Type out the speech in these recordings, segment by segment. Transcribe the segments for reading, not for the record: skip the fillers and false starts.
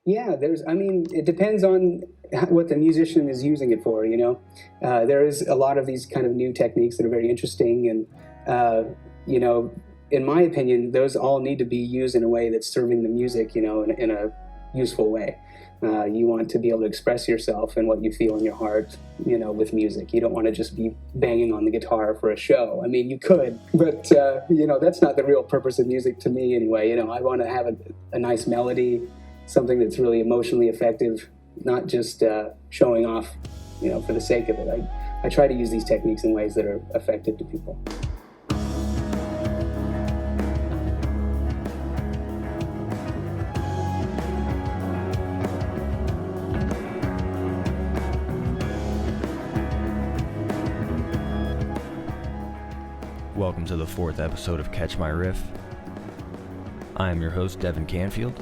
Yeah, it depends on what the musician is using it for, There is a lot of these kind of new techniques that are very interesting, and, you know, in my opinion, those all need to be used in a way that's serving the music, in a useful way. You want to be able to express yourself and what you feel in your heart, with music. You don't want to just be banging on the guitar for a show. I mean, you could, but, that's not the real purpose of music to me anyway. I want to have a nice melody, something that's really emotionally effective, not just showing off, for the sake of it. I try to use these techniques in ways that are effective to people. Welcome to the 4th episode of Catch My Riff. I am your host, Devin Canfield,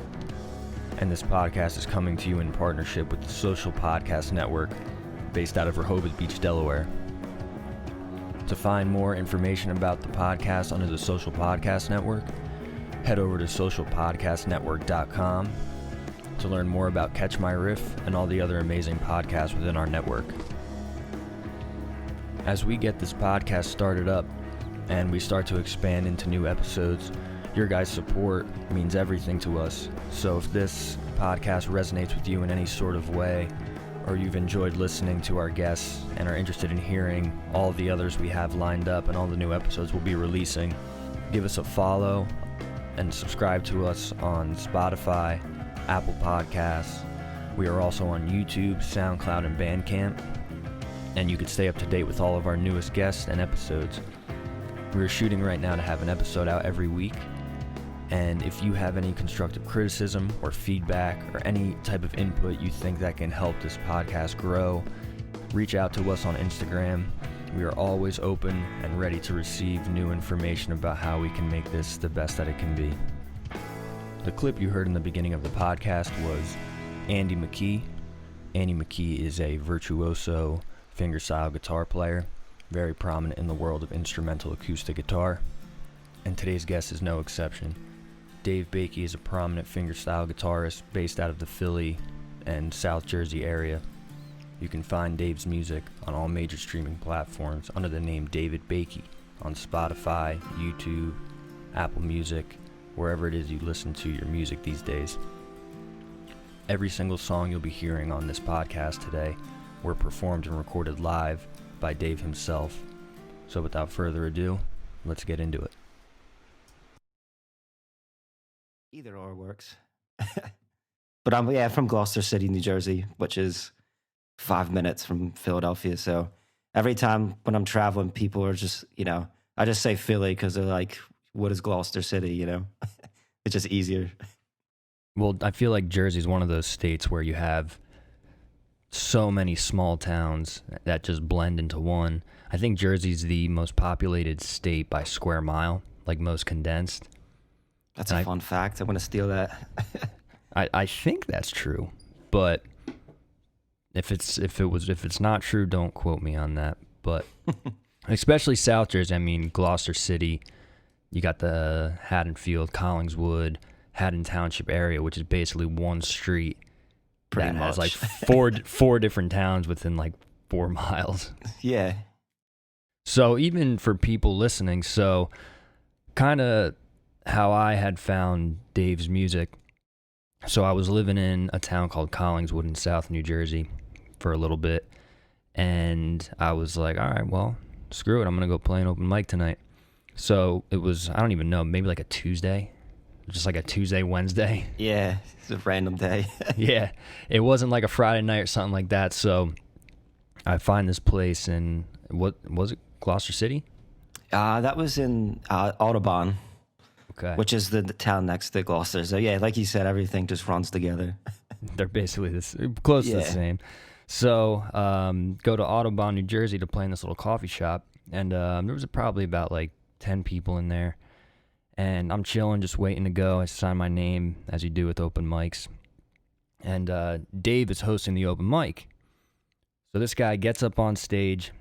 and this podcast is coming to you in partnership with the Social Podcast Network, based out of Rehoboth Beach, Delaware. To find more information about the podcast under the Social Podcast Network, head over to socialpodcastnetwork.com to learn more about Catch My Riff and all the other amazing podcasts within our network. As we get this podcast started up, and we start to expand into new episodes, your guys' support means everything to us. So if this podcast resonates with you in any sort of way, or you've enjoyed listening to our guests and are interested in hearing all the others we have lined up and all the new episodes we'll be releasing, give us a follow and subscribe to us on Spotify, Apple Podcasts. We are also on YouTube, SoundCloud, and Bandcamp, and you can stay up to date with all of our newest guests and episodes. We're shooting right now to have an episode out every week, and if you have any constructive criticism or feedback or any type of input you think that can help this podcast grow, reach out to us on Instagram. We are always open and ready to receive new information about how we can make this the best that it can be. The clip you heard in the beginning of the podcast was Andy McKee. Andy McKee is a virtuoso fingerstyle guitar player, very prominent in the world of instrumental acoustic guitar, and today's guest is no exception. Dave Bakey is a prominent fingerstyle guitarist based out of the Philly and South Jersey area. You can find Dave's music on all major streaming platforms under the name David Bakey on Spotify, YouTube, Apple Music, wherever it is you listen to your music these days. Every single song you'll be hearing on this podcast today were performed and recorded live by Dave himself. So without further ado, let's get into it. Either or works. But I'm from Gloucester City, New Jersey, which is 5 minutes from Philadelphia. So every time when I'm traveling, people are just, I just say Philly because they're like, what is Gloucester City, It's just easier. Well, I feel like Jersey is one of those states where you have so many small towns that just blend into one. I think Jersey's the most populated state by square mile, like most condensed. That's a fun fact. I want to steal that. I think that's true, but if it's not true, don't quote me on that. But especially South Jersey, I mean Gloucester City, you got the Haddonfield, Collingswood, Haddon Township area, which is basically one street. Pretty that much. has like four different towns within like 4 miles. Yeah. So even for people listening, so kind of how I had found Dave's music. So I was living in a town called Collingswood in South New Jersey for a little bit, and I was like, all right, well, screw it, I'm going to go play an open mic tonight. So it was, I don't even know, maybe like a Tuesday. Just like a Tuesday, Wednesday. Yeah, it's a random day. Yeah, it wasn't like a Friday night or something like that. So I find this place in, what was it, Gloucester City? That was in Audubon, okay, which is the town next to Gloucester. So yeah, like you said, everything just runs together. They're basically close to the same. So go to Audubon, New Jersey to play in this little coffee shop. And there was probably about like 10 people in there. And I'm chilling, just waiting to go. I sign my name, as you do with open mics. And Dave is hosting the open mic. So this guy gets up on stage,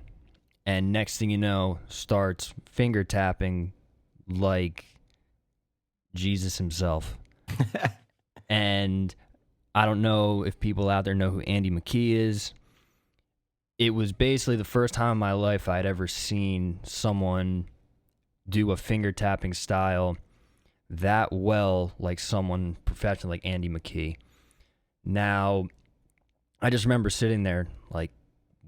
and next thing you know, starts finger tapping like Jesus himself. And I don't know if people out there know who Andy McKee is. It was basically the first time in my life I'd ever seen someone do a finger tapping style that well, like someone professional like Andy McKee. Now, I just remember sitting there like,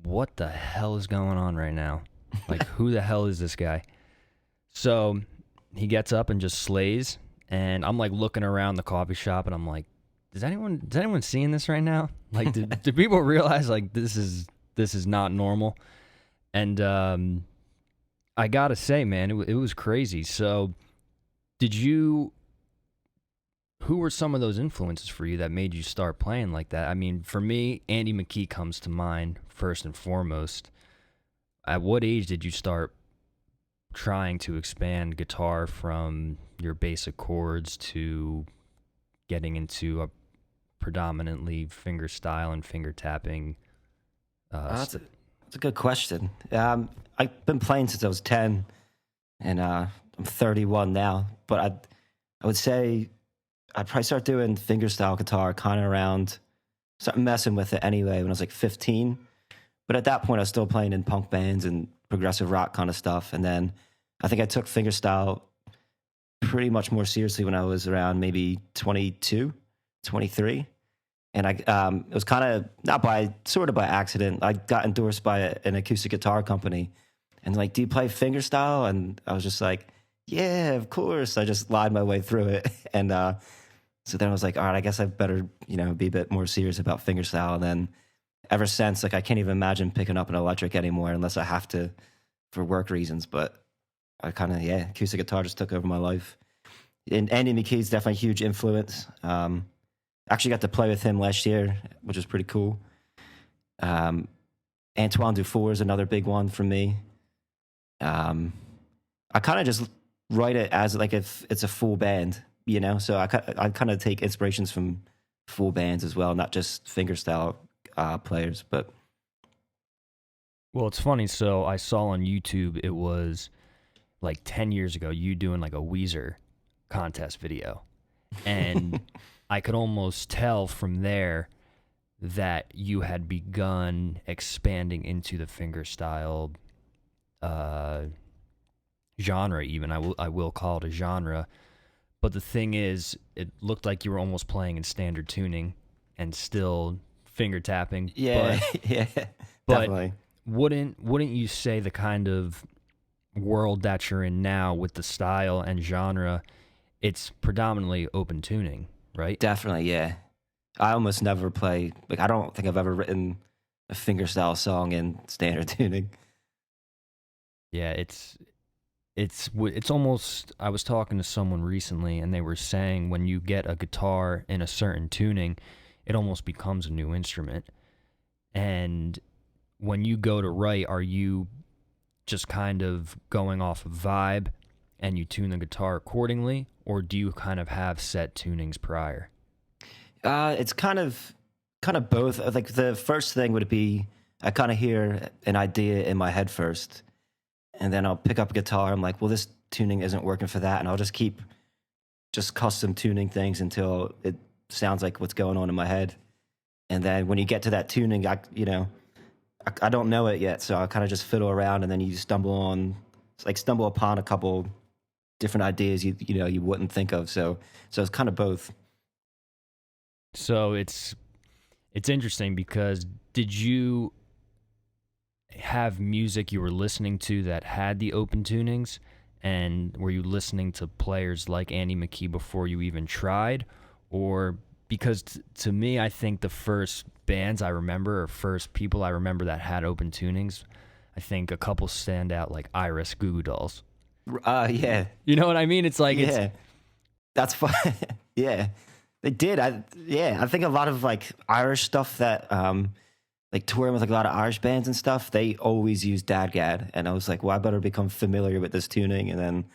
what the hell is going on right now? Like, who the hell is this guy? So he gets up and just slays, and I'm like looking around the coffee shop, and I'm like, is anyone seeing this right now? Like, do people realize like this is not normal? And I gotta say, man, it was crazy. So, who were some of those influences for you that made you start playing like that? I mean, for me, Andy McKee comes to mind first and foremost. At what age did you start trying to expand guitar from your basic chords to getting into a predominantly finger style and finger tapping? That's a good question. I've been playing since I was 10, and I'm 31 now. But I would say I'd probably start doing fingerstyle guitar kind of around, start messing with it anyway when I was like 15. But at that point, I was still playing in punk bands and progressive rock kind of stuff. And then I think I took fingerstyle pretty much more seriously when I was around maybe 22, 23. And it was kind of sort of by accident. I got endorsed by an acoustic guitar company, and like, do you play fingerstyle? And I was just like, yeah, of course. I just lied my way through it. And so then I was like, all right, I guess I better, be a bit more serious about fingerstyle. And then ever since, like, I can't even imagine picking up an electric anymore unless I have to for work reasons. But I kind of, acoustic guitar just took over my life. And Andy McKee's definitely a huge influence. Actually got to play with him last year, which was pretty cool. Antoine Dufour is another big one for me. I kind of just write it as like if it's a full band, So I kind of take inspirations from full bands as well, not just fingerstyle players. But well, it's funny. So I saw on YouTube, it was like 10 years ago, you doing like a Weezer contest video, and I could almost tell from there that you had begun expanding into the fingerstyle genre. Even I will call it a genre. But the thing is, it looked like you were almost playing in standard tuning and still finger tapping. Yeah, definitely. Wouldn't you say the kind of world that you're in now with the style and genre, it's predominantly open tuning, right? Definitely, yeah. I almost never play, like, I don't think I've ever written a fingerstyle song in standard tuning. Yeah, it's almost, I was talking to someone recently, and they were saying when you get a guitar in a certain tuning, it almost becomes a new instrument. And when you go to write, are you just kind of going off of vibe and you tune the guitar accordingly, or do you kind of have set tunings prior? It's kind of both. Like, the first thing would be I kind of hear an idea in my head first, and then I'll pick up a guitar. I'm like, well, this tuning isn't working for that, and I'll just keep custom tuning things until it sounds like what's going on in my head. And then when you get to that tuning, I don't know it yet, so I kind of just fiddle around, and then you stumble upon a couple different ideas you wouldn't think of. So it's kind of both. So it's interesting because did you have music you were listening to that had the open tunings, and were you listening to players like Andy McKee before you even tried? Or because to me, I think the first bands I remember, or first people I remember that had open tunings, I think a couple stand out, like Iris, Goo Goo Dolls. Yeah. You know what I mean? It's like, yeah, that's fun. Yeah, they did. I think a lot of like Irish stuff that like touring with like a lot of Irish bands and stuff, they always use Dadgad, and I was like, well, I better become familiar with this tuning. And then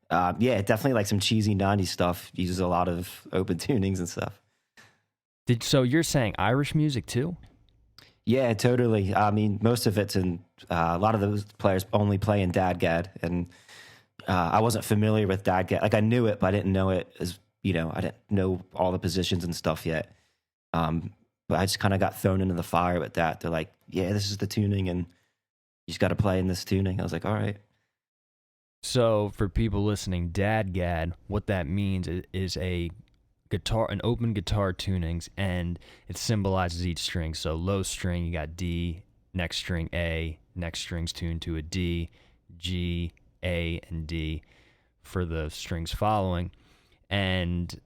definitely like some cheesy 90s stuff uses a lot of open tunings and stuff. So you're saying Irish music too? Yeah, totally. I mean, most of it's in a lot of those players only play in Dadgad, and I wasn't familiar with Dadgad. Like, I knew it, but I didn't know it as, I didn't know all the positions and stuff yet. But I just kind of got thrown into the fire with that. They're like, yeah, this is the tuning, and you just got to play in this tuning. I was like, all right. So for people listening, DADGAD, what that means is an open guitar tunings, and it symbolizes each string. So low string, you got D, next string A, next string's tuned to a D, G, A, and D for the strings following. And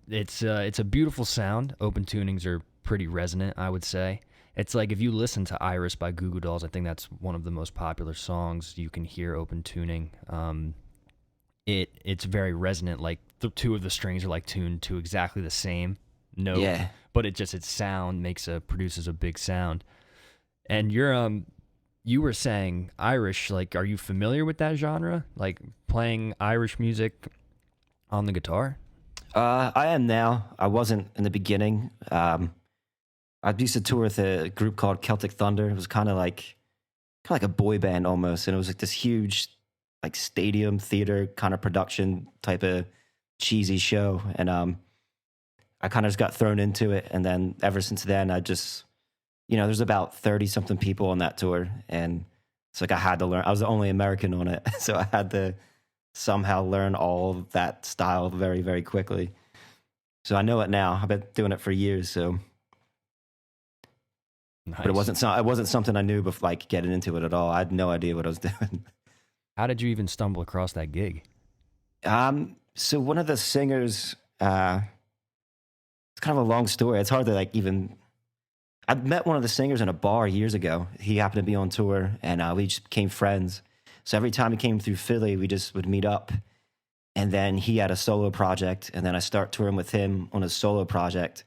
it's a beautiful sound. Open tunings are pretty resonant, I would say. It's like if you listen to Iris by Goo Goo Dolls, I think that's one of the most popular songs. You can hear open tuning. It's very resonant. Like the two of the strings are like tuned to exactly the same note, but its sound produces a big sound. And you were saying Irish. Like, are you familiar with that genre? Like playing Irish music on the guitar? I am now. I wasn't in the beginning. I used to tour with a group called Celtic Thunder. It was kind of like a boy band almost, and it was like this huge, like stadium theater kind of production type of cheesy show. And I kind of just got thrown into it, and then ever since then, I just, there's about 30 something people on that tour, and it's like I had to learn. I was the only American on it, so I had to somehow learn all of that style very, very quickly. So I know it now. I've been doing it for years, so. Nice. But it wasn't something I knew before, like getting into it at all. I had no idea what I was doing. How did you even stumble across that gig? So one of the singers, it's kind of a long story. It's hard to I met one of the singers in a bar years ago. He happened to be on tour, and we just became friends. So every time he came through Philly, we just would meet up. And then he had a solo project, and then I start touring with him on his solo project.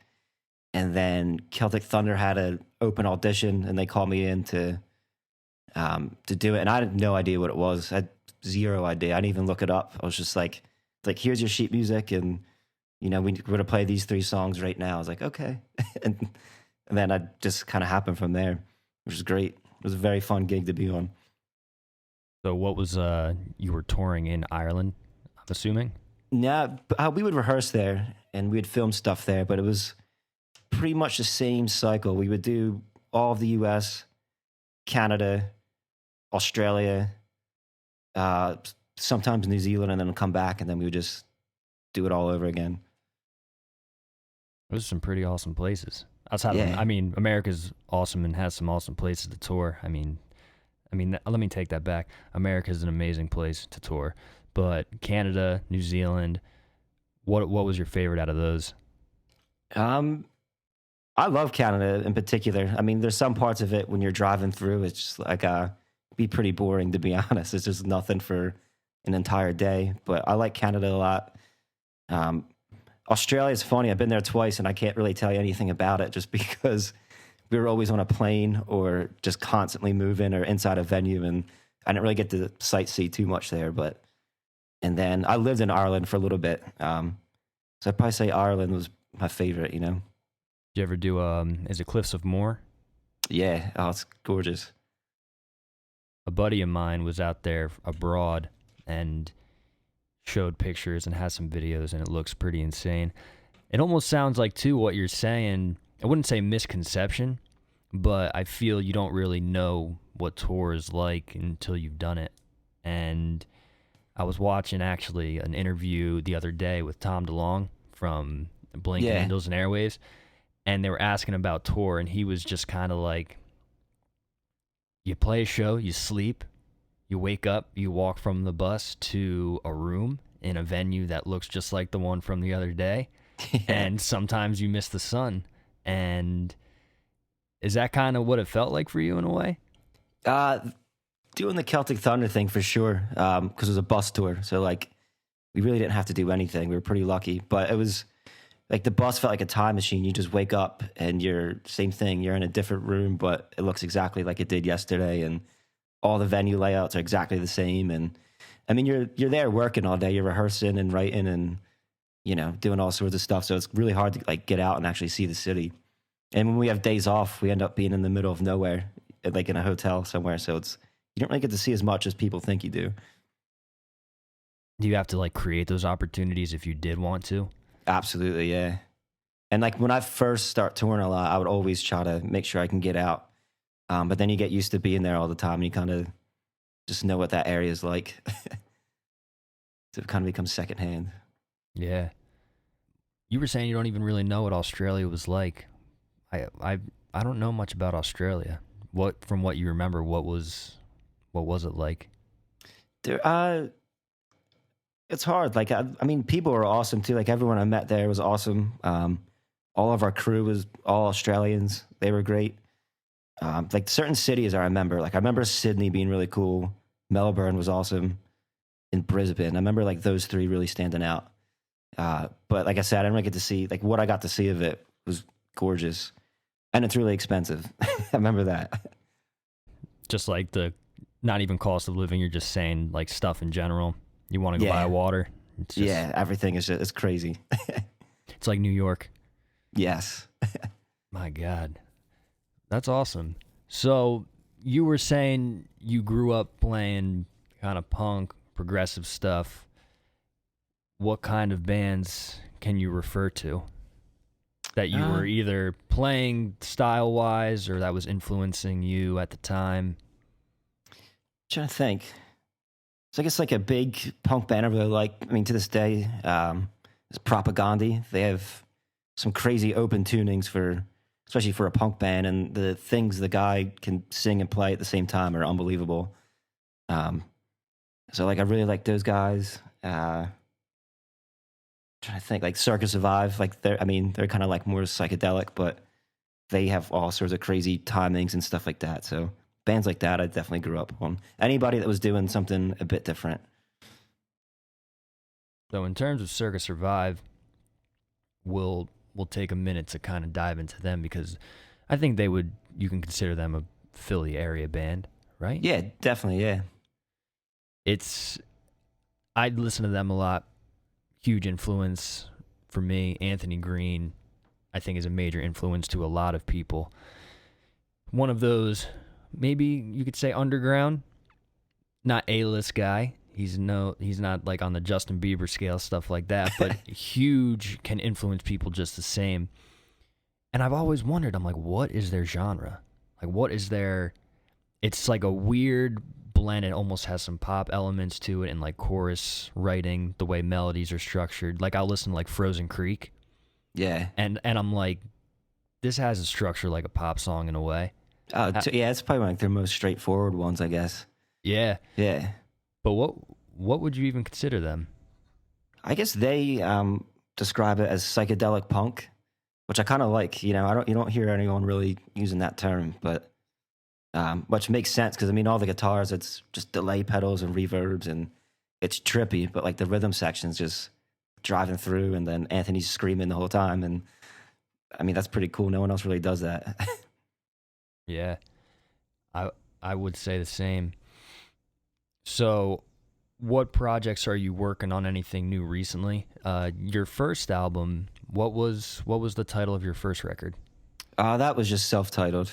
And then Celtic Thunder had an open audition, and they called me in to do it. And I had no idea what it was. I had zero idea. I didn't even look it up. I was just like, here's your sheet music, and we're going to play these 3 songs right now. I was like, okay. and then I just kind of happened from there, which was great. It was a very fun gig to be on. So what was, you were touring in Ireland, I'm assuming? Yeah, we would rehearse there, and we'd film stuff there, but it was pretty much the same cycle. We would do all of the US, Canada, Australia, sometimes New Zealand, and then come back, and then we would just do it all over again. Those are some pretty awesome places. Outside of, America's awesome and has some awesome places to tour. I mean, let me take that back. America's an amazing place to tour, but Canada, New Zealand, what was your favorite out of those? I love Canada in particular. I mean, there's some parts of it when you're driving through, it's just like be pretty boring, to be honest. It's just nothing for an entire day. But I like Canada a lot. Australia is funny. I've been there twice, and I can't really tell you anything about it just because we were always on a plane or just constantly moving or inside a venue, and I didn't really get to sightsee too much there. And then I lived in Ireland for a little bit. So I'd probably say Ireland was my favorite, Did you ever do, is it Cliffs of Moher? Yeah, it's gorgeous. A buddy of mine was out there abroad and showed pictures and has some videos, and it looks pretty insane. It almost sounds like, too, what you're saying, I wouldn't say misconception, but I feel you don't really know what tour is like until you've done it. And I was watching, actually, an interview the other day with Tom DeLonge from Blink Windows and Airwaves, and they were asking about tour, and he was just kind of like, you play a show, you sleep, you wake up, you walk from the bus to a room in a venue that looks just like the one from the other day, and sometimes you miss the sun. And is that kind of what it felt like for you in a way? Doing the Celtic Thunder thing for sure, because it was a bus tour, so we really didn't have to do anything. We were pretty lucky, but it was like the bus felt like a time machine. You just wake up and same thing. You're in a different room, but it looks exactly like it did yesterday, and all the venue layouts are exactly the same. And I mean, you're there working all day. You're rehearsing and writing and doing all sorts of stuff. So it's really hard to get out and actually see the city. And when we have days off, we end up being in the middle of nowhere, like in a hotel somewhere. So you don't really get to see as much as people think you do. Do you have to create those opportunities if you did want to? Absolutely, yeah. And like when I first start touring a lot, I would always try to make sure I can get out. But then you get used to being there all the time, and you kind of just know what that area is like. So it kind of becomes secondhand. Yeah. You were saying you don't even really know what Australia was like. I don't know much about Australia. From what you remember, what was it like? There, it's hard. Like I mean, people are awesome too. Like everyone I met there was awesome. All of our crew was all Australians. They were great. Like certain cities I remember Sydney being really cool. Melbourne was awesome. In Brisbane, I remember like those three really standing out. But like I said, I didn't really get to see, like what I got to see of it was gorgeous. And it's really expensive. I remember that. Just like not even cost of living, you're just saying like stuff in general. You want to go buy water. It's just, everything is it's crazy. It's like New York. Yes. My God. That's awesome. So you were saying you grew up playing kind of punk, progressive stuff. What kind of bands can you refer to that you were either playing style-wise or that was influencing you at the time? Trying to think. So I guess like a big punk band I really like, I mean, to this day, is Propaganda. They have some crazy open tunings especially for a punk band, and the things the guy can sing and play at the same time are unbelievable. So like I really like those guys. Trying to think, like Circus Survive, like they're kind of like more psychedelic, but they have all sorts of crazy timings and stuff like that. So bands like that I definitely grew up on. Anybody that was doing something a bit different. So in terms of Circus Survive, we'll take a minute to kind of dive into them, because I think you can consider them a Philly area band, right? Yeah, definitely, yeah. I'd listen to them a lot. Huge influence for me. Anthony Green, I think, is a major influence to a lot of people. One of those, maybe you could say underground, not A-list guy. He's not like on the Justin Bieber scale, stuff like that, but huge, can influence people just the same. And I've always wondered, I'm like, what is their genre? Like, what is their... It's like a weird blend. It almost has some pop elements to it, and like chorus writing, the way melodies are structured. Like I'll listen to like Frozen Creek. Yeah. And I'm like, this has a structure like a pop song in a way. Yeah, it's probably like their most straightforward ones, I guess. Yeah. Yeah. But what would you even consider them? I guess they describe it as psychedelic punk, which I kind of like. You know, you don't hear anyone really using that term, but which makes sense because I mean, all the guitars, it's just delay pedals and reverbs, and it's trippy. But like the rhythm section's just driving through, and then Anthony's screaming the whole time, and I mean that's pretty cool. No one else really does that. Yeah, I would say the same. So, what projects are you working on? Anything new recently? Your first album, what was the title of your first record? That was just self-titled.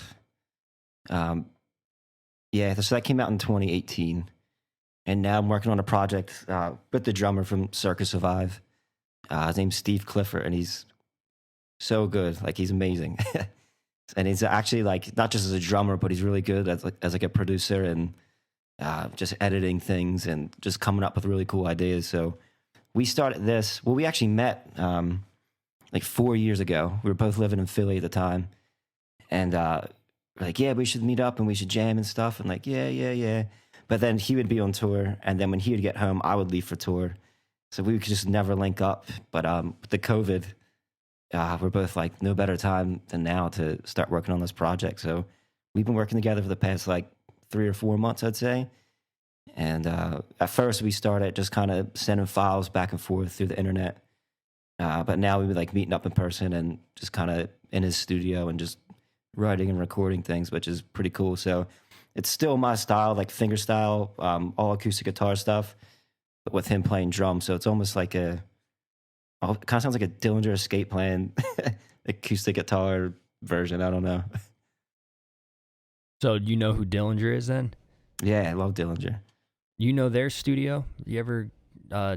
Yeah, so that came out in 2018, and now I'm working on a project with the drummer from Circus Survive. His name's Steve Clifford, and he's so good. Like he's amazing, and he's actually like not just as a drummer, but he's really good as a producer and. Just editing things and just coming up with really cool ideas. So we started this. Well, we actually met like 4 years ago. We were both living in Philly at the time, and we're like, yeah, we should meet up and we should jam and stuff. And like, yeah. But then he would be on tour, and then when he would get home, I would leave for tour. So we could just never link up. But with the COVID, we're both like, no better time than now to start working on this project. So we've been working together for the past like 3 or 4 months, I'd say. And at first we started just kind of sending files back and forth through the internet. But now we would like meeting up in person and just kind of in his studio and just writing and recording things, which is pretty cool. So it's still my style, like finger style, all acoustic guitar stuff, but with him playing drums. So it's almost like it kind of sounds like a Dillinger Escape Plan acoustic guitar version. I don't know. So you know who Dillinger is then? Yeah, I love Dillinger. You know their studio? You ever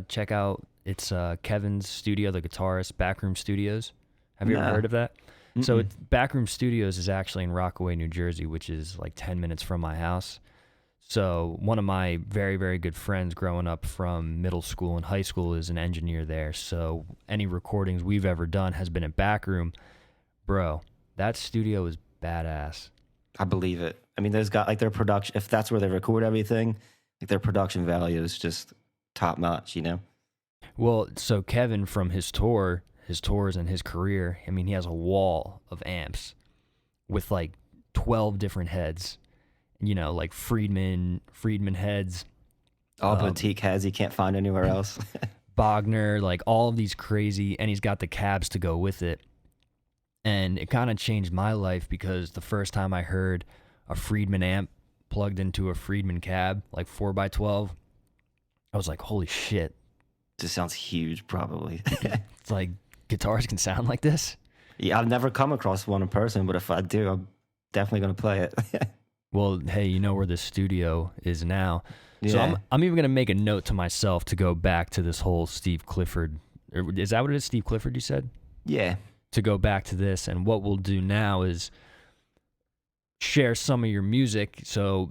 check out, it's Kevin's studio, the guitarist, Backroom Studios? Have you ever No. heard of that? Mm-mm. So Backroom Studios is actually in Rockaway, New Jersey, which is like 10 minutes from my house. So one of my very, very good friends growing up from middle school and high school is an engineer there. So any recordings we've ever done has been at Backroom. Bro, that studio is badass. I believe it. I mean, there's got like their production, if that's where they record everything, like their production value is just top notch, you know? Well, so Kevin from his tours and his career, I mean, he has a wall of amps with like 12 different heads, you know, like Friedman heads, All boutique heads you can't find anywhere else. Bogner, like all of these crazy, and he's got the cabs to go with it. And it kind of changed my life because the first time I heard a Friedman amp plugged into a Friedman cab, like 4x12, I was like, holy shit. Just sounds huge, probably. It's like guitars can sound like this. Yeah, I've never come across one in person, but if I do, I'm definitely going to play it. Well, hey, you know where this studio is now. So Yeah. I'm even going to make a note to myself to go back to this whole Steve Clifford. Is that what it is, Steve Clifford, you said? Yeah. To go back to this. And what we'll do now is share some of your music. So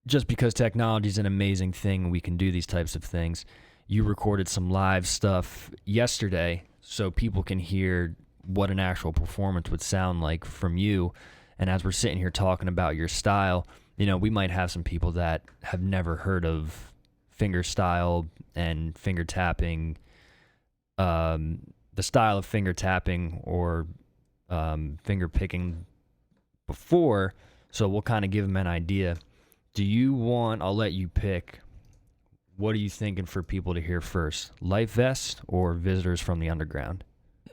just because technology is an amazing thing, we can do these types of things. You recorded some live stuff yesterday so people can hear what an actual performance would sound like from you. And as we're sitting here talking about your style, you know, we might have some people that have never heard of finger style and finger tapping, the style of finger tapping or finger picking before. So we'll kind of give them an idea. Do you want, I'll let you pick, what are you thinking for people to hear first? Life Vest or Visitors from the Underground?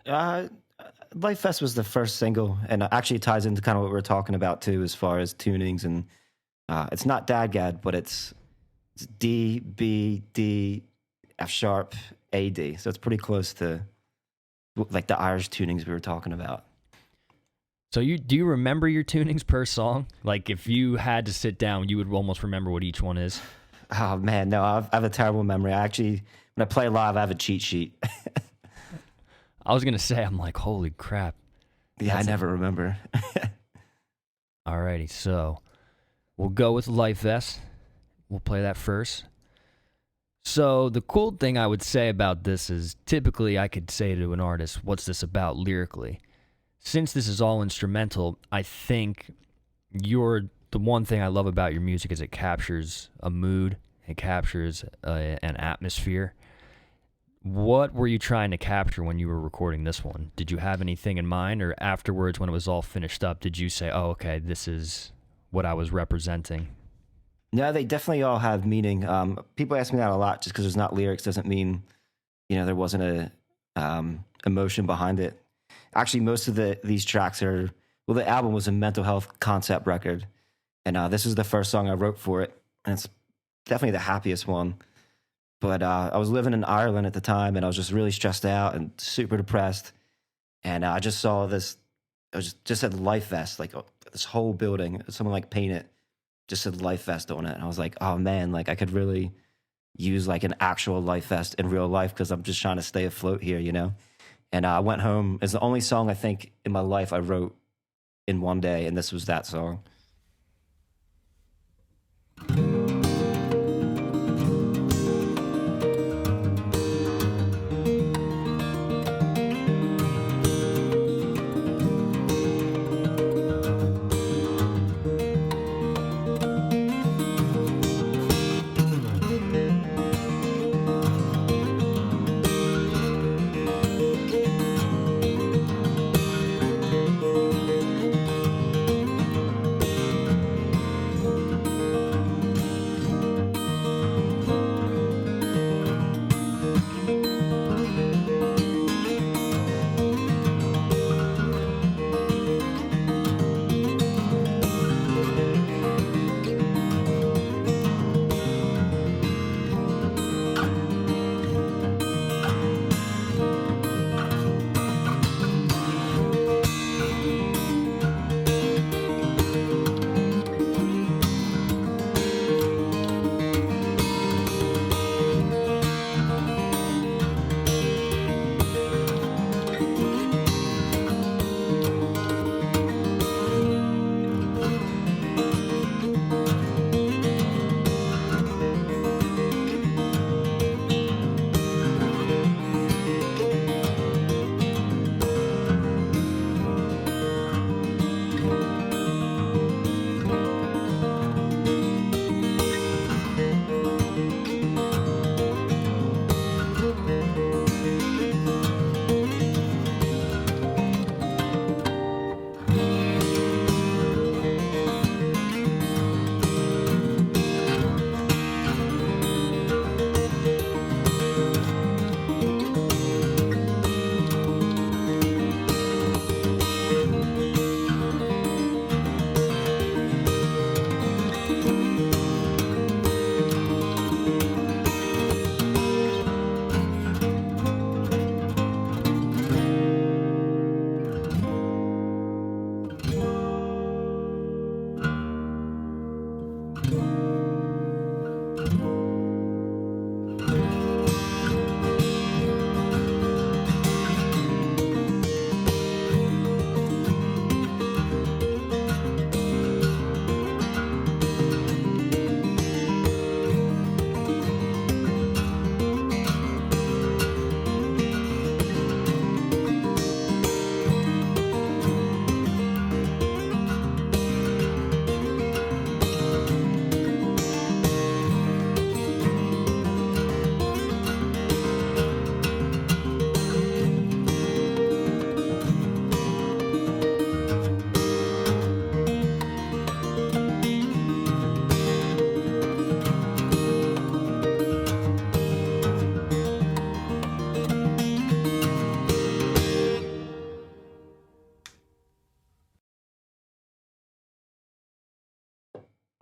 Life Fest was the first single, and actually ties into kind of what we're talking about too, as far as tunings. And it's not Dadgad, but it's D, B, D, F sharp, A, D. So it's pretty close to like the Irish tunings we were talking about. So do you remember your tunings per song? Like if you had to sit down, you would almost remember what each one is. Oh man, no, I have a terrible memory. I actually, when I play live, I have a cheat sheet. I was going to say, I'm like, holy crap. Yeah, I never remember. Alrighty, so we'll go with Life Vest. We'll play that first. So the cool thing I would say about this is typically I could say to an artist, what's this about lyrically? Since this is all instrumental, I think the one thing I love about your music is it captures a mood, it captures an atmosphere. What were you trying to capture when you were recording this one? Did you have anything in mind, or afterwards when it was all finished up, did you say, oh, okay, this is what I was representing? No, they definitely all have meaning. People ask me that a lot. Just because there's not lyrics doesn't mean, you know, there wasn't a emotion behind it. Actually, most of these tracks are, well, the album was a mental health concept record. And this is the first song I wrote for it. And it's definitely the happiest one. But I was living in Ireland at the time, and I was just really stressed out and super depressed. And I just saw this, it was just said Life Vest, like this whole building, someone like paint it, just said Life Vest on it. And I was like, oh man, like I could really use like an actual life vest in real life because I'm just trying to stay afloat here, you know? And I went home. It's the only song I think in my life I wrote in one day, and this was that song.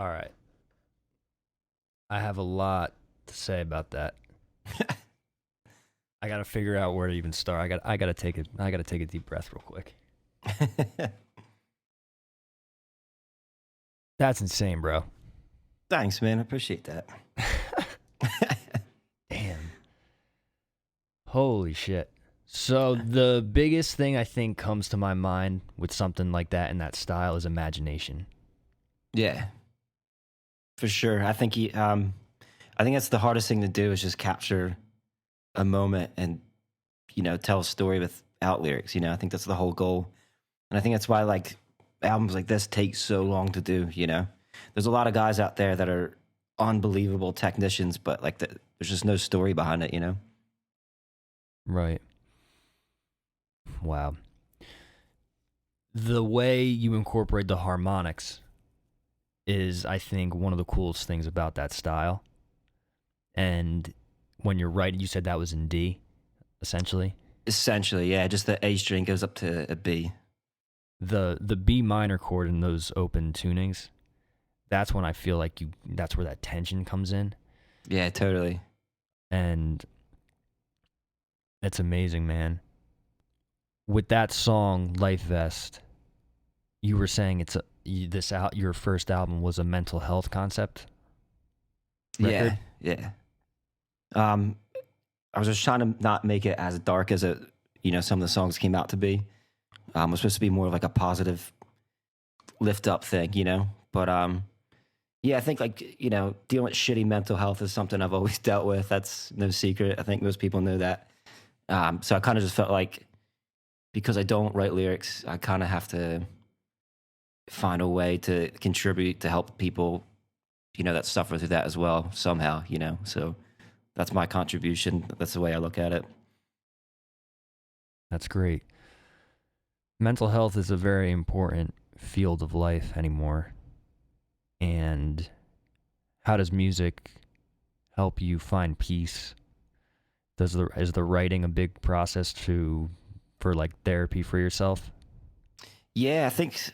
All right. I have a lot to say about that. I got to figure out where to even start. I got to take a deep breath real quick. That's insane, bro. Thanks, man. I appreciate that. Damn. Holy shit. So the biggest thing I think comes to my mind with something like that in that style is imagination. Yeah, for sure. I think that's the hardest thing to do is just capture a moment and, tell a story without lyrics. I think that's the whole goal. And I think that's why like albums like this take so long to do, There's a lot of guys out there that are unbelievable technicians, but like there's just no story behind it, Right. Wow. The way you incorporate the harmonics is, I think, one of the coolest things about that style. And when you're writing, you said that was in D, essentially? Essentially, yeah. Just the A string goes up to a B. The B minor chord in those open tunings, that's when I feel like that's where that tension comes in. Yeah, totally. And it's amazing, man. With that song, Life Vest, you were saying your first album was a mental health concept record? Yeah. I was just trying to not make it as dark as some of the songs came out to be. It was supposed to be more of like a positive lift up thing, But yeah, I think like, dealing with shitty mental health is something I've always dealt with. That's no secret. I think most people know that. So I kind of just felt like because I don't write lyrics, I kind of have to find a way to contribute to help people, that suffer through that as well somehow, So that's my contribution. That's the way I look at it. That's great. Mental health is a very important field of life anymore. And how does music help you find peace? Is the writing a big process for like therapy for yourself? Yeah, I think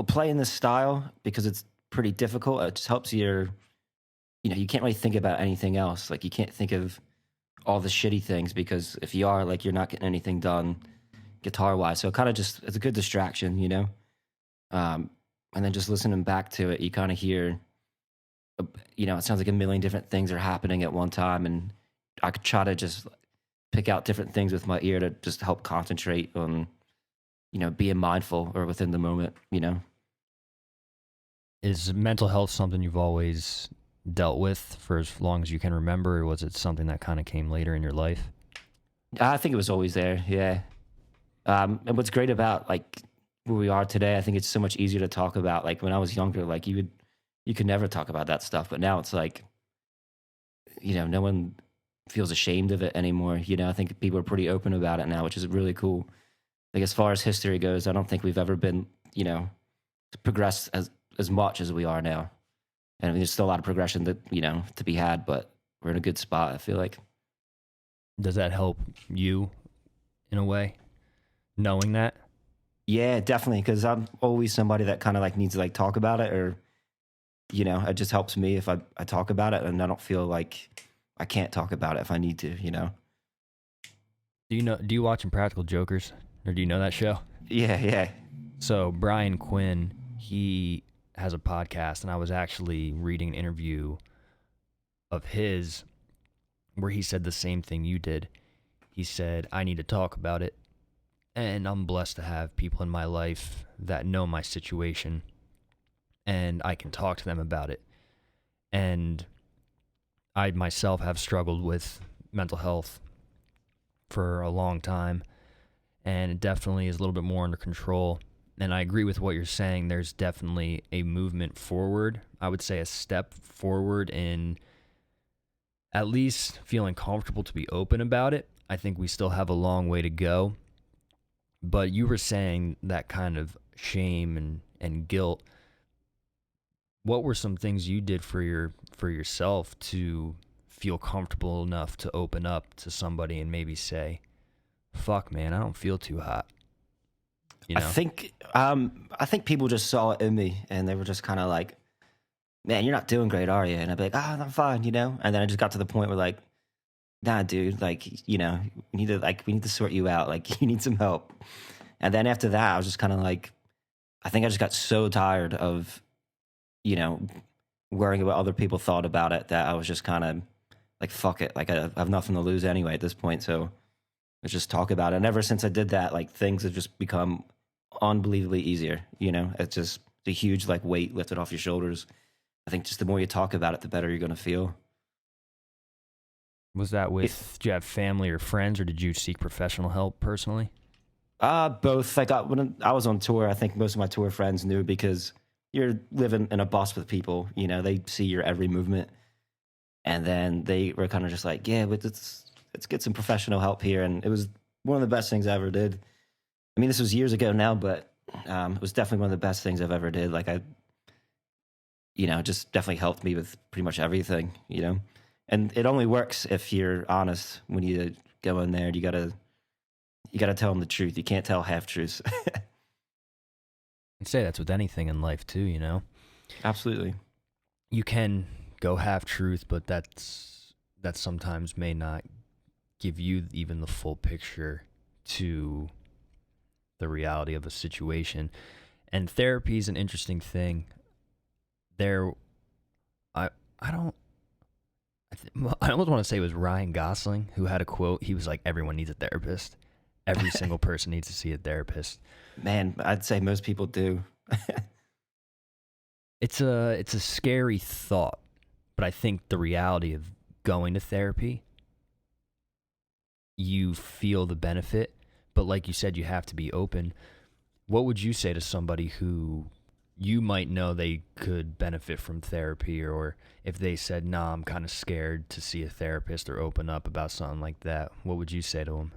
playing this style, because it's pretty difficult, it just helps you can't really think about anything else. Like you can't think of all the shitty things because if you are, like, you're not getting anything done guitar wise. So it's a good distraction, and then just listening back to it, you kind of hear, it sounds like a million different things are happening at one time. And I could try to just pick out different things with my ear to just help concentrate on, being mindful or within the moment, Is mental health something you've always dealt with for as long as you can remember, or was it something that kind of came later in your life? I think it was always there, yeah. And what's great about like where we are today, I think it's so much easier to talk about. Like when I was younger, like you could never talk about that stuff, but now it's like, no one feels ashamed of it anymore. I think people are pretty open about it now, which is really cool. Like as far as history goes, I don't think we've ever been, progressed as much as we are now. And I mean, there's still a lot of progression that, to be had, but we're in a good spot, I feel like. Does that help you in a way, knowing that? Yeah, definitely, because I'm always somebody that kind of like needs to like talk about it, or, it just helps me if I talk about it, and I don't feel like I can't talk about it if I need to, Do you watch Impractical Jokers, or do you know that show? Yeah. So Brian Quinn, he has a podcast, and I was actually reading an interview of his where he said the same thing you did. He said, I need to talk about it, and I'm blessed to have people in my life that know my situation, and I can talk to them about it. And I myself have struggled with mental health for a long time, and it definitely is a little bit more under control. And I agree with what you're saying. There's definitely a movement forward. I would say a step forward in at least feeling comfortable to be open about it. I think we still have a long way to go. But you were saying that kind of shame and guilt. What were some things you did for yourself to feel comfortable enough to open up to somebody and maybe say, fuck, man, I don't feel too hot? I think people just saw it in me, and they were just kind of like, man, you're not doing great, are you? And I'd be like, oh, I'm fine, you know? And then I just got to the point where like, nah, dude, like, you know, we need to sort you out. Like, you need some help. And then after that, I was just kind of like, I think I just got so tired of, you know, worrying about other people thought about it that I was just kind of like, fuck it. Like, I have nothing to lose anyway at this point. So let's just talk about it. And ever since I did that, like, things have just become unbelievably easier. You know, it's just a huge, like, weight lifted off your shoulders. I think just the more you talk about it, the better you're going to feel. Was that with, did you have family or friends, or did you seek professional help personally? Both. Like when I was on tour, I think most of my tour friends knew because you're living in a bus with people. You know, they see your every movement, and then they were kind of just like, "Yeah, but let's get some professional help here." And it was one of the best things I ever did. I mean, this was years ago now, but it was definitely one of the best things I've ever did. Like you know, just definitely helped me with pretty much everything. You know, and it only works if you're honest when you go in there. You gotta tell them the truth. You can't tell half truths. I'd say that's with anything in life too, you know? Absolutely. You can go half truth, but that sometimes may not give you even the full picture to the reality of a situation. And therapy is an interesting thing. I almost want to say it was Ryan Gosling who had a quote. He was like, everyone needs a therapist. Every single person needs to see a therapist. Man, I'd say most people do. It's a scary thought, but I think the reality of going to therapy, you feel the benefit, but like you said, you have to be open. What would you say to somebody who you might know they could benefit from therapy, or if they said, nah, I'm kind of scared to see a therapist or open up about something like that, what would you say to them?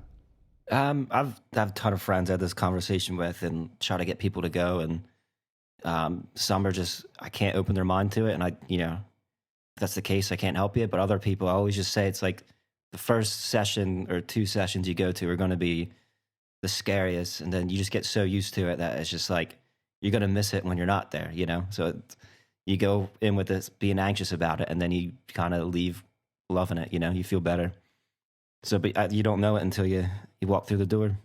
I've a ton of friends I had this conversation with and try to get people to go, and some are just I can't open their mind to it, and you know, if that's the case, I can't help you. But other people, I always just say it's like the first session or two sessions you go to are going to be the scariest, and then you just get so used to it that it's just like you're going to miss it when you're not there, you know. So you go in with this being anxious about it, and then you kind of leave loving it, you know. You feel better. So, but you don't know it until you walk through the door.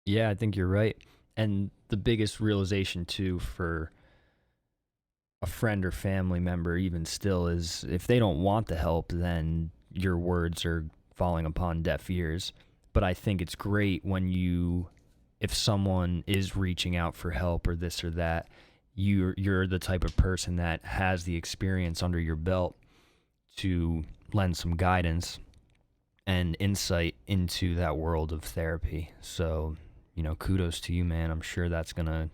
Yeah, I think you're right. And the biggest realization too for a friend or family member, even still, is if they don't want the help, then your words are falling upon deaf ears. But I think it's great if someone is reaching out for help or this or that, you're the type of person that has the experience under your belt to lend some guidance and insight into that world of therapy. So, you know, kudos to you, man. I'm sure that's going to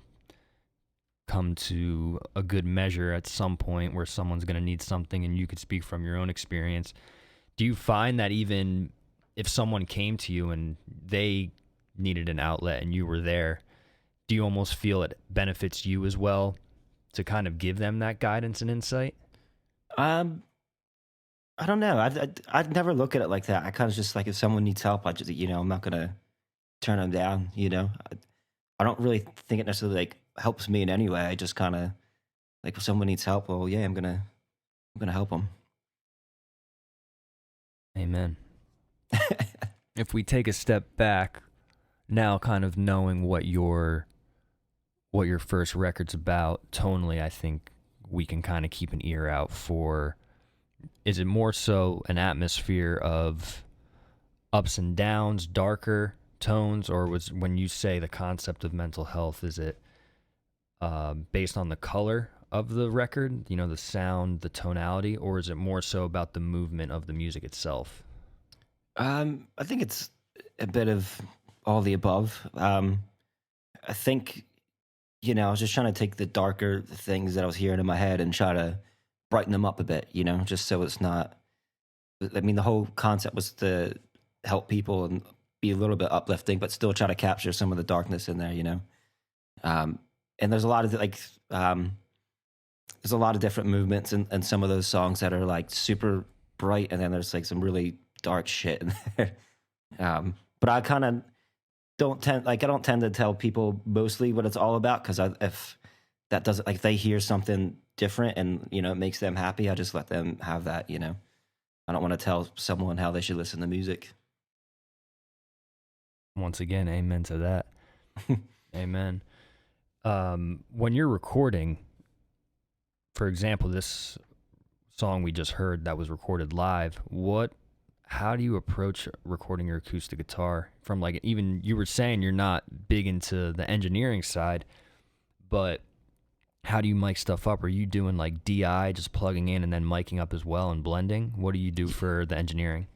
come to a good measure at some point where someone's going to need something and you could speak from your own experience. Do you find that even if someone came to you and they needed an outlet and you were there, do you almost feel it benefits you as well to kind of give them that guidance and insight? I don't know. I'd never look at it like that. I kind of just like if someone needs help, I just, you know, I'm not gonna turn them down. You know, I don't really think it necessarily like helps me in any way. I just kind of like if someone needs help, well, yeah, I'm gonna help them. Amen. If we take a step back now, kind of knowing what your first record's about tonally, I think we can kind of keep an ear out for. Is it more so an atmosphere of ups and downs, darker tones, or was when you say the concept of mental health, is it based on the color of the record, you know, the sound, the tonality, or is it more so about the movement of the music itself? I think it's a bit of all the above. I think, you know, I was just trying to take the darker things that I was hearing in my head and try to brighten them up a bit, you know, just so it's not. I mean, the whole concept was to help people and be a little bit uplifting, but still try to capture some of the darkness in there, you know. And there's a lot of there's a lot of different movements in some of those songs that are like super bright, and then there's like some really dark shit in there. But I kind of don't tend to tell people mostly what it's all about, because if that doesn't, like, if they hear something different and, you know, it makes them happy, I just let them have that, you know. I don't want to tell someone how they should listen to music. Once again, amen to that. Amen. When you're recording, for example, this song we just heard that was recorded live, how do you approach recording your acoustic guitar? From like, even you were saying you're not big into the engineering side, but how do you mic stuff up? Are you doing like DI, just plugging in and then micing up as well and blending? What do you do for the engineering?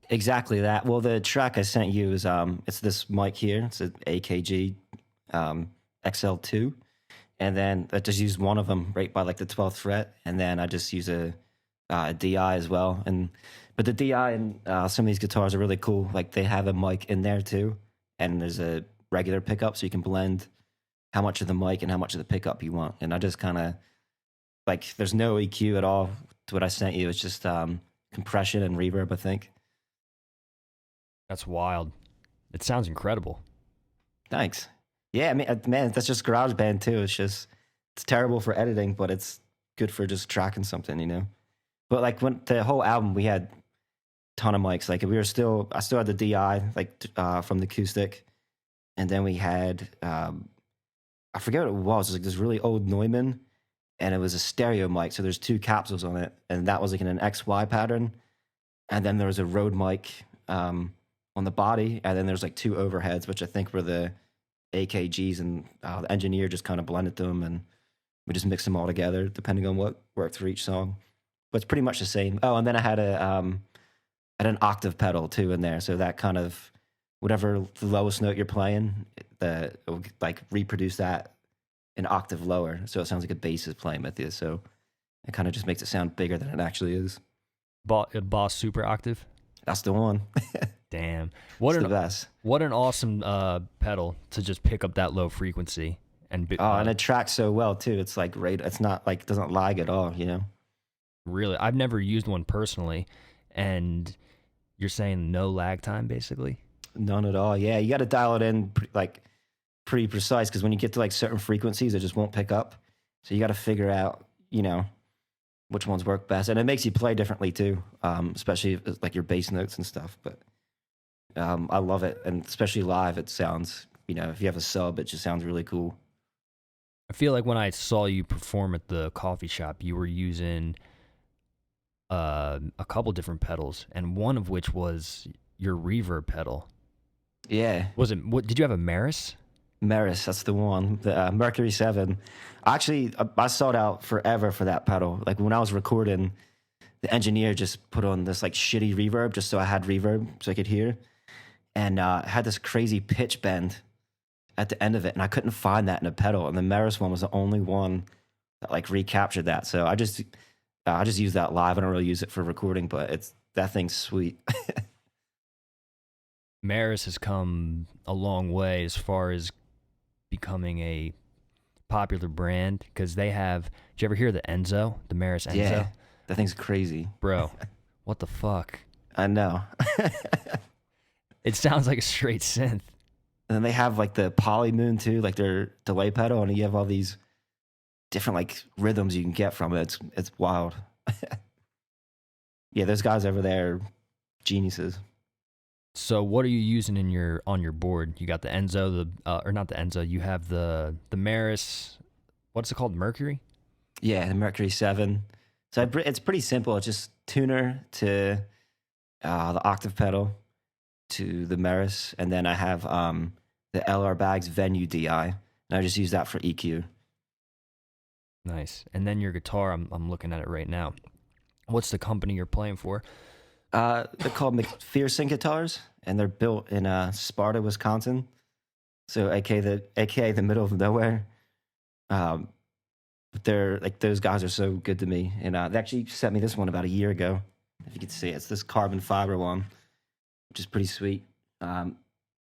Exactly that. Well, the track I sent you is it's this mic here. It's an AKG XL2, and then I just use one of them right by like the 12th fret, and then I just use a DI as well. But the DI and some of these guitars are really cool. Like they have a mic in there too, and there's a regular pickup, so you can blend how much of the mic and how much of the pickup you want. And I just kind of like, there's no EQ at all to what I sent you. It's just compression and reverb, I think. That's wild. It sounds incredible. Thanks. Yeah, I mean, man, that's just GarageBand too. It's terrible for editing, but it's good for just tracking something, you know. But like when the whole album, we had a ton of mics. Like I still had the DI like from the acoustic, and then we had I forget what it was. It was like this really old Neumann, and it was a stereo mic. So there's two capsules on it, and that was like in an XY pattern. And then there was a Rode mic on the body, and then there's like two overheads, which I think were the AKGs, and the engineer just kind of blended them, and we just mixed them all together depending on what worked for each song. But it's pretty much the same. Oh, and then I had an octave pedal too in there, so that kind of whatever the lowest note you're playing, it will like reproduce that an octave lower, so it sounds like a bass is playing with you. So it kind of just makes it sound bigger than it actually is. Boss Super Octave. That's the one. Damn, the best. What an awesome pedal to just pick up that low frequency and and it tracks so well too. It's like great. It's not like, it doesn't lag at all, you know. Really, I've never used one personally, and you're saying no lag time basically. None at all. Yeah, you got to dial it in pretty precise, because when you get to like certain frequencies, it just won't pick up. So you got to figure out, you know, which ones work best, and it makes you play differently too, especially like your bass notes and stuff. But I love it, and especially live, it sounds, you know, if you have a sub, it just sounds really cool. I feel like when I saw you perform at the coffee shop, you were using a couple different pedals, and one of which was your reverb pedal. Yeah. Did you have a Maris? Maris, that's the one. The Mercury 7. Actually, I sought out forever for that pedal. Like when I was recording, the engineer just put on this like shitty reverb just so I had reverb so I could hear. And it had this crazy pitch bend at the end of it, and I couldn't find that in a pedal. And the Maris one was the only one that like recaptured that. So I just use that live. I don't really use it for recording, but that thing's sweet. Maris has come a long way as far as becoming a popular brand, because they have. Did you ever hear the Enzo, the Maris Enzo? Yeah, that thing's crazy, bro. What the fuck? I know. It sounds like a straight synth. And then they have like the Polymoon too, like their delay pedal, and you have all these different like rhythms you can get from it. It's wild. Yeah, those guys over there are geniuses. So what are you using on your board? You got the Enzo, or not the Enzo. You have the Maris. What's it called? Mercury. Yeah, the Mercury 7. So it's pretty simple. It's just tuner to the octave pedal to the Maris, and then I have the LR Bags Venue DI, and I just use that for EQ. Nice. And then your guitar, I'm looking at it right now. What's the company you're playing for? They're called McPherson guitars, and they're built in Sparta, Wisconsin. So aka the middle of nowhere. But they're like, those guys are so good to me, and they actually sent me this one about a year ago. If you can see it, it's this carbon fiber one, which is pretty sweet.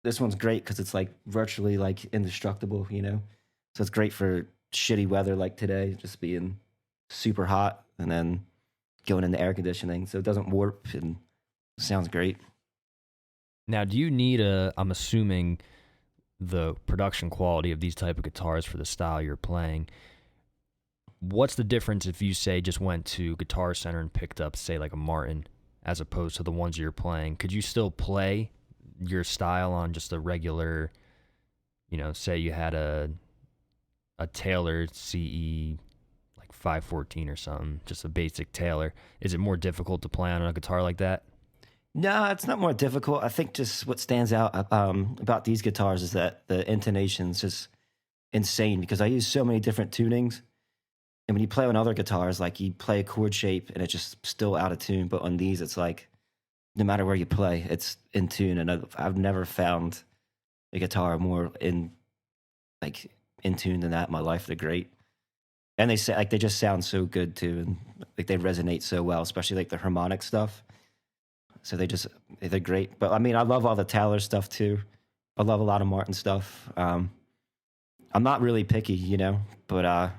This one's great because it's like virtually like indestructible, you know. So it's great for shitty weather like today, just being super hot, and then going into air conditioning, so it doesn't warp and sounds great. Now, do you need I'm assuming the production quality of these type of guitars for the style you're playing, what's the difference if you say just went to Guitar Center and picked up, say, like a Martin, as opposed to the ones you're playing? Could you still play your style on just a regular, say you had a Taylor CE like 514 or something, just a basic Taylor? Is it more difficult to play on a guitar like that? No, it's not more difficult. I think just what stands out about these guitars is that the intonation's just insane because I use so many different tunings. And when you play on other guitars, like you play a chord shape and it's just still out of tune. But on these, it's like no matter where you play, it's in tune. And I've never found a guitar more in tune than that in my life. They're great. And they just sound so good too. And like they resonate so well, especially like the harmonic stuff. So they're great. But I mean, I love all the Taylor stuff too. I love a lot of Martin stuff. I'm not really picky, but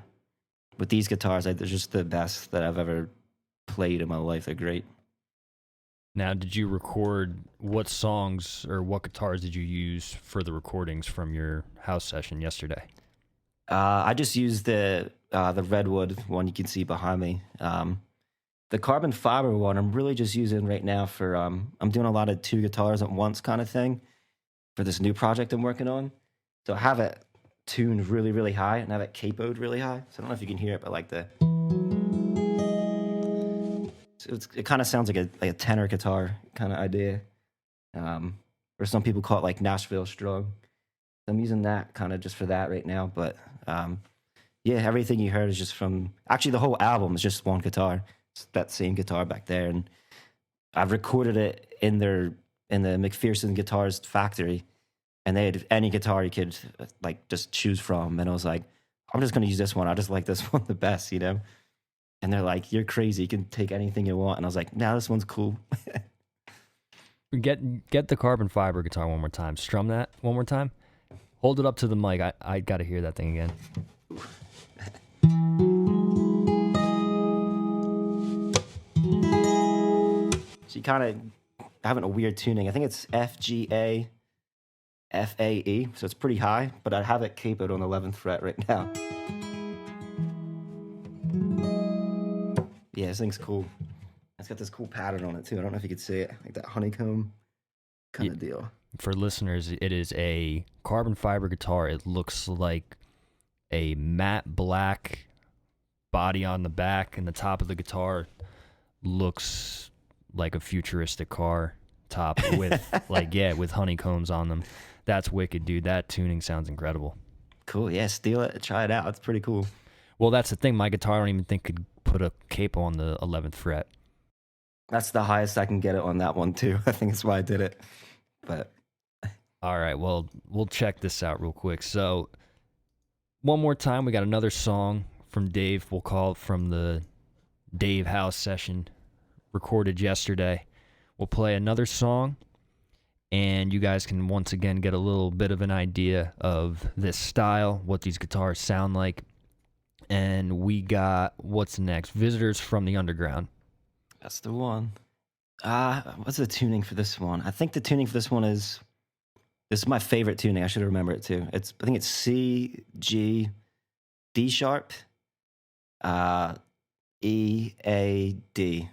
with these guitars, they're just the best that I've ever played in my life. They're great. Now, did you record what songs or what guitars did you use for the recordings from your house session yesterday? I just used the Redwood one you can see behind me. The carbon fiber one I'm really just using right now for, I'm doing a lot of two guitars at once kind of thing for this new project I'm working on. So I have it tuned really, really high and have it capoed really high. So I don't know if you can hear it, but it kind of sounds like a tenor guitar kind of idea. Or some people call it like Nashville strung. So I'm using that kind of just for that right now. But yeah, everything you heard is just from, actually the whole album is just one guitar. It's that same guitar back there, and I've recorded it in the McPherson Guitars factory, and they had any guitar you could like just choose from, and I was like, I'm just gonna use this one. I just like this one the best, And they're like, you're crazy. You can take anything you want, and I was like, nah, this one's cool. Get the carbon fiber guitar one more time. Strum that one more time. Hold it up to the mic. I got to hear that thing again. So you kind of having a weird tuning. I think it's F, G, A, F, A, E. So it's pretty high, but I have it capoed on the 11th fret right now. Yeah, this thing's cool. It's got this cool pattern on it too. I don't know if you could see it, like that honeycomb kind of deal. For listeners, it is a carbon fiber guitar. It looks like a matte black body on the back, and the top of the guitar looks like a futuristic car top with with honeycombs on them. That's wicked, dude. That tuning sounds incredible. Cool. Yeah, steal it. Try it out. It's pretty cool. Well, that's the thing. My guitar, I don't even think could put a capo on the 11th fret. That's the highest I can get it on that one too. I think that's why I did it. But all right, well, we'll check this out real quick. So one more time, we got another song from Dave. We'll call it from the Dave House session recorded yesterday. We'll play another song, and you guys can once again get a little bit of an idea of this style, what these guitars sound like. And we got, what's next? Visitors from the Underground. That's the one. What's the tuning for this one? I think the tuning for this one this is my favorite tuning. I should remember it too. I think it's C, G, D sharp, E, A, D.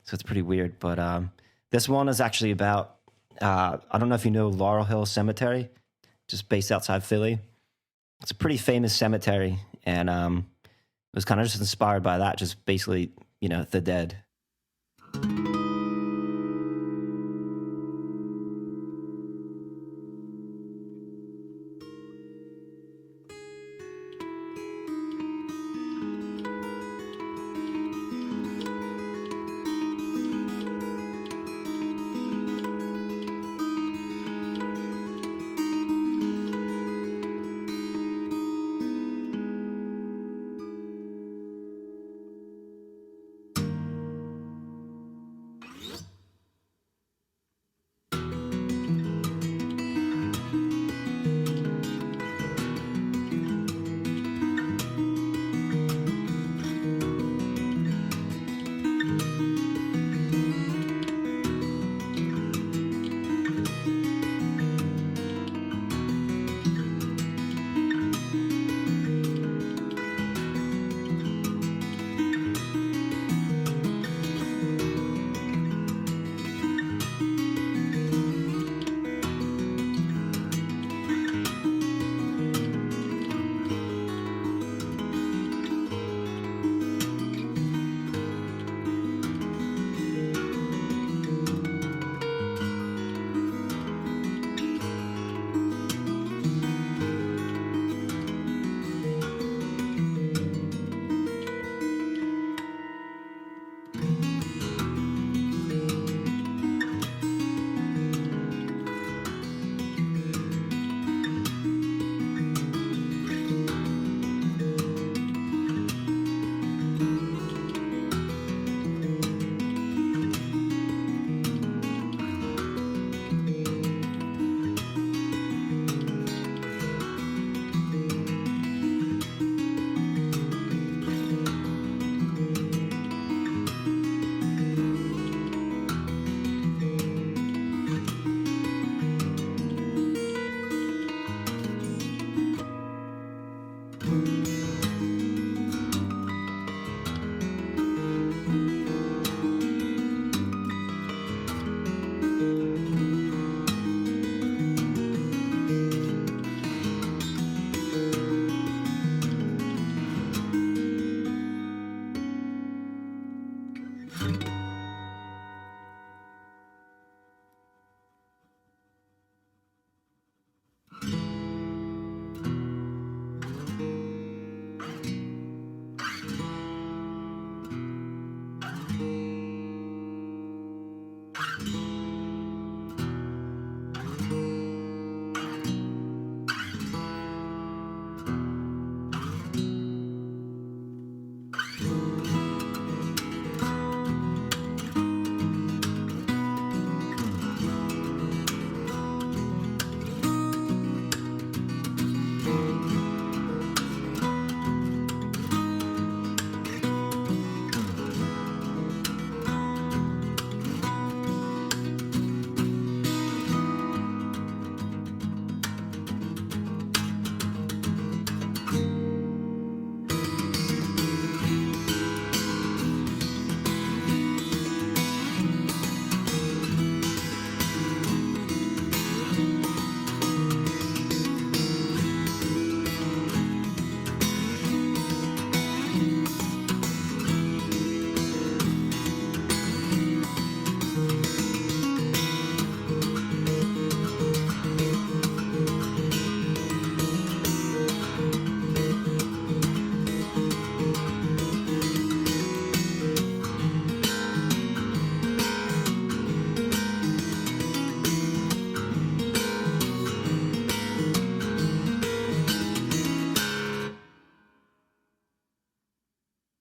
So it's pretty weird, but this one is actually about, I don't know if you know Laurel Hill Cemetery, just based outside Philly. It's a pretty famous cemetery, and it was kind of just inspired by that, just basically, the dead.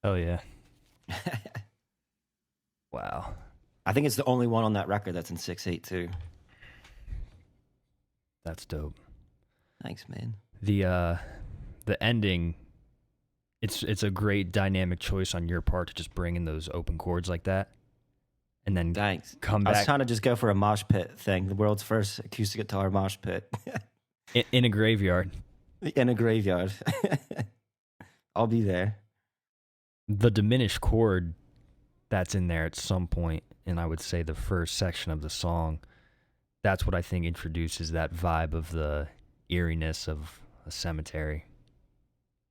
Oh yeah. Wow. I think it's the only one on that record that's in 6/8 too. That's dope. Thanks, man. The ending, it's a great dynamic choice on your part to just bring in those open chords like that. And then Thanks. come I was back trying to just go for a mosh pit thing, the world's first acoustic guitar mosh pit. in a graveyard. In a graveyard. I'll be there. The diminished chord that's in there at some point, and I would say the first section of the song, that's what I think introduces that vibe of the eeriness of a cemetery.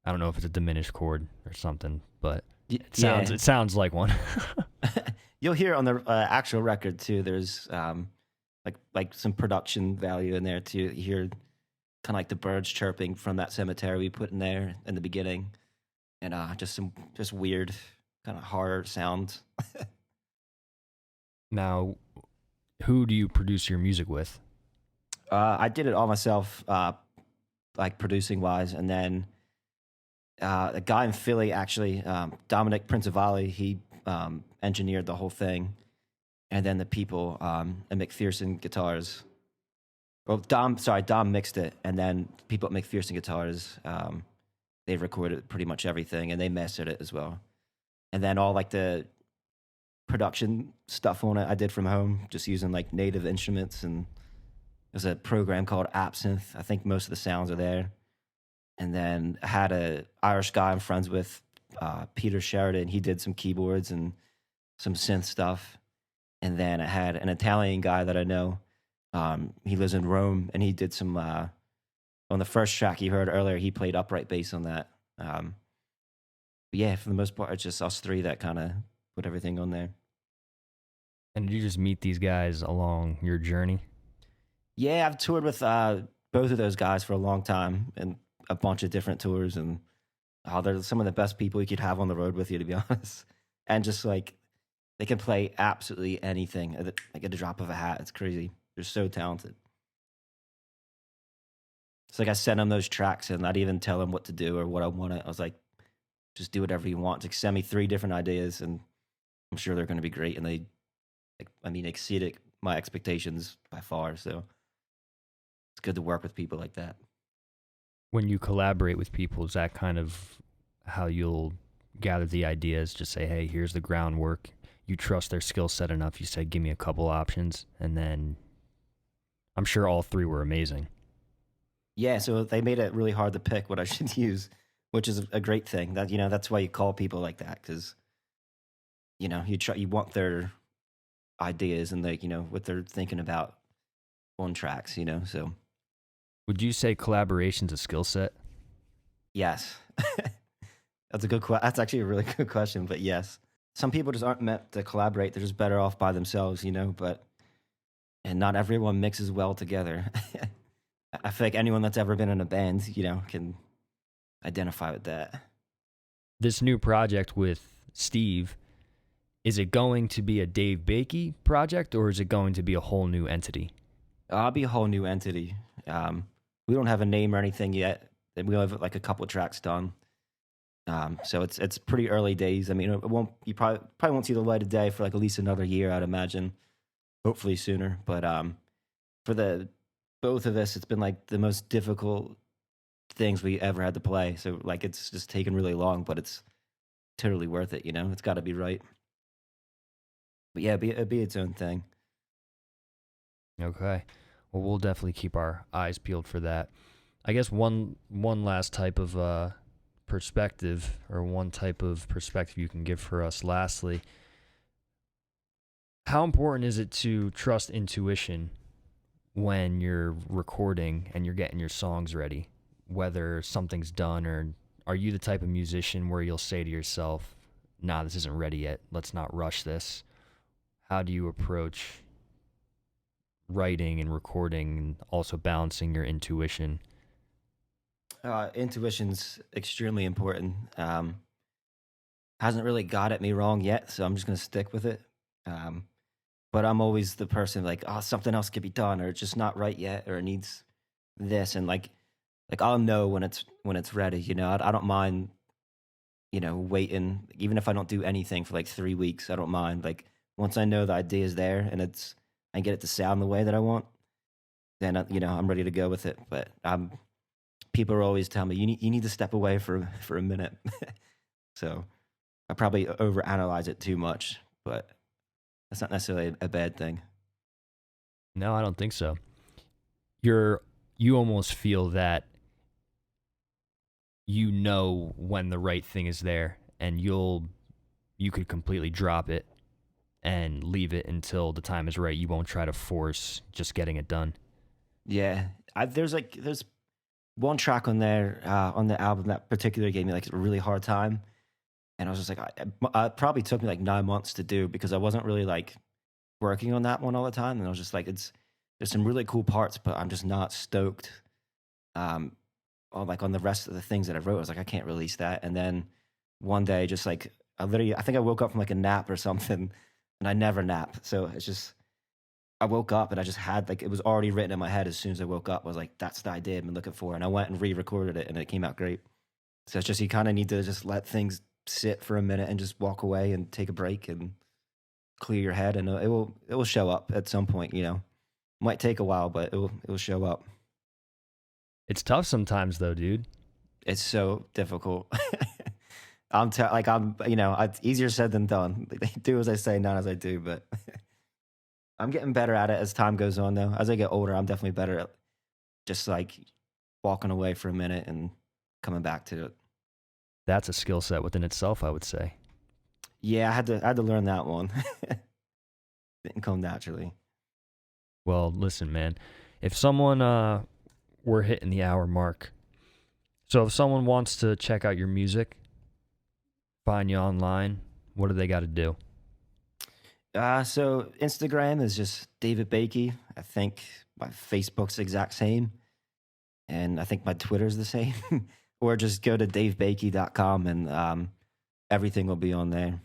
I don't know if it's a diminished chord or something, but it sounds like one. You'll hear on the actual record too. There's like some production value in there too. You hear kind of like the birds chirping from that cemetery we put in there in the beginning, and just weird kind of horror sound. Now, who do you produce your music with? I did it all myself, like producing wise, and then a guy in Philly actually, Dominic Principali, he engineered the whole thing, and then the people at McPherson Guitars. Well, Dom mixed it, and then people at McPherson Guitars, they recorded pretty much everything, and they mastered it as well. And then all like the production stuff on it, I did from home, just using like native instruments, and there's a program called Absinthe. I think most of the sounds are there. And then I had a Irish guy I'm friends with, Peter Sheridan. He did some keyboards and some synth stuff. And then I had an Italian guy that I know. He lives in Rome, and he did some, on the first track you heard earlier, he played upright bass on that. But yeah, for the most part, it's just us three that kind of put everything on there. And did you just meet these guys along your journey? Yeah, I've toured with both of those guys for a long time, and a bunch of different tours, and they're some of the best people you could have on the road with you, to be honest. And just like, they can play absolutely anything, like at the drop of a hat. It's crazy. They're so talented. It's like I sent them those tracks, and I'd even tell them what to do or what I wanted. I was like, just do whatever you want. Like, send me 3 different ideas, and I'm sure they're going to be great. And they, exceeded my expectations by far. So it's good to work with people like that. When you collaborate with people, is that kind of how you'll gather the ideas? Just say, hey, here's the groundwork. You trust their skill set enough. You said, give me a couple options. And then I'm sure all 3 were amazing. Yeah, so they made it really hard to pick what I should use, which is a great thing. That, that's why you call people like that, because you want their ideas and what they're thinking about on tracks. So would you say collaboration's a skill set? Yes. That's a good question. That's actually a really good question, but yes. Some people just aren't meant to collaborate. They're just better off by themselves, and not everyone mixes well together. I feel like anyone that's ever been in a band, can identify with that. This new project with Steve, is it going to be a Dave Bakey project, or is it going to be a whole new entity? I'll be a whole new entity. We don't have a name or anything yet. We have like a couple tracks done. So it's pretty early days. I mean, you probably won't see the light of day for like at least another year, I'd imagine. Hopefully sooner. But for both of us, it's been like the most difficult things we ever had to play. So like it's just taken really long, but it's totally worth it. It's got to be right. But yeah, it'd be its own thing. Okay. Well, we'll definitely keep our eyes peeled for that. I guess one last type of perspective, or one type of perspective you can give for us lastly. How important is it to trust intuition when you're recording and you're getting your songs ready, whether something's done, or are you the type of musician where you'll say to yourself, nah, this isn't ready yet, let's not rush this? How do you approach writing and recording and also balancing your intuition? Intuition's extremely important. Hasn't really got at me wrong yet, so I'm just gonna stick with it. But I'm always the person like, oh, something else could be done, or it's just not right yet, or it needs this, and like I'll know when it's ready. You know, I don't mind, waiting, even if I don't do anything for like 3 weeks. I don't mind. Like once I know the idea is there and I get it to sound the way that I want, then I'm ready to go with it. But people are always telling me you need to step away for a minute. So I probably overanalyze it too much, but that's not necessarily a bad thing. No, I don't think so. You almost feel that you know when the right thing is there, and you could completely drop it and leave it until the time is right. You won't try to force just getting it done. Yeah, there's one track on there on the album that particularly gave me like a really hard time, and I was just like, it probably took me like 9 months to do because I wasn't really like working on that one all the time, and I was just like, there's some really cool parts, but I'm just not stoked. On the rest of the things that I wrote, I was like, I can't release that. And then one day, just like I think I woke up from like a nap or something, and I never nap, so it's just. I woke up and I just had it was already written in my head as soon as I woke up. I was like, that's the idea I've been looking for. And I went and re-recorded it and it came out great. So it's just, you kind of need to just let things sit for a minute and just walk away and take a break and clear your head. And it will show up at some point, Might take a while, but it will show up. It's tough sometimes though, dude. It's so difficult. It's easier said than done. Do as I say, not as I do, but I'm getting better at it as time goes on, though. As I get older, I'm definitely better at just like walking away for a minute and coming back to it. That's a skill set within itself, I would say. Yeah, I had to learn that one. Didn't come naturally. Well, listen, man. If someone we're hitting the hour mark, so if someone wants to check out your music, find you online, what do they got to do? So Instagram is just David Bakey. I think my Facebook's the exact same. And I think my Twitter's the same. Or just go to davebakey.com and everything will be on there.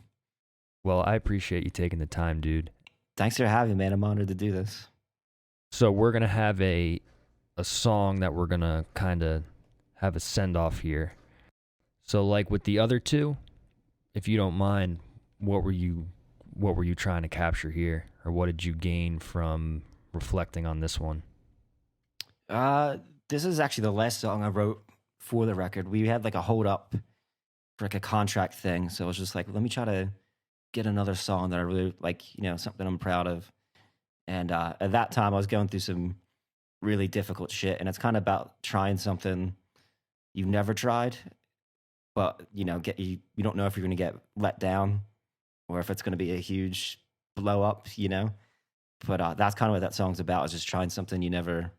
Well, I appreciate you taking the time, dude. Thanks for having me, man. I'm honored to do this. So we're going to have a song that we're going to kind of have a send-off here. So like with the other two, if you don't mind, what were you trying to capture here, or what did you gain from reflecting on this one? This is actually the last song I wrote for the record. We had like a hold up for like a contract thing, so it was just like, let me try to get another song that I really like, something I'm proud of. And at that time, I was going through some really difficult shit, and it's kind of about trying something you've never tried, but you don't know if you're going to get let down or if it's going to be a huge blow up, But that's kind of what that song's about, is just trying something you never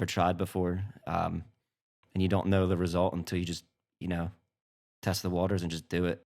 tried before. And you don't know the result until you just, test the waters and just do it.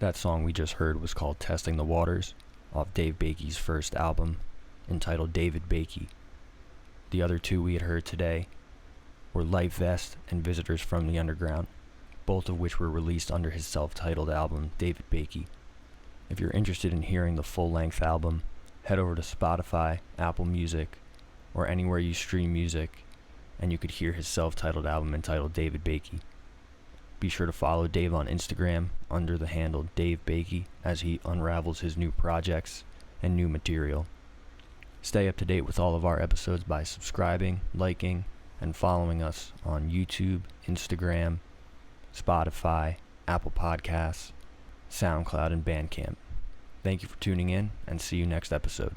That song we just heard was called Testing the Waters, off Dave Bakey's first album, entitled David Bakey. The other two we had heard today were Light Vest and Visitors from the Underground, both of which were released under his self-titled album, David Bakey. If you're interested in hearing the full-length album, head over to Spotify, Apple Music, or anywhere you stream music, and you could hear his self-titled album entitled David Bakey. Be sure to follow Dave on Instagram under the handle Dave Bakey as he unravels his new projects and new material. Stay up to date with all of our episodes by subscribing, liking, and following us on YouTube, Instagram, Spotify, Apple Podcasts, SoundCloud, and Bandcamp. Thank you for tuning in, and see you next episode.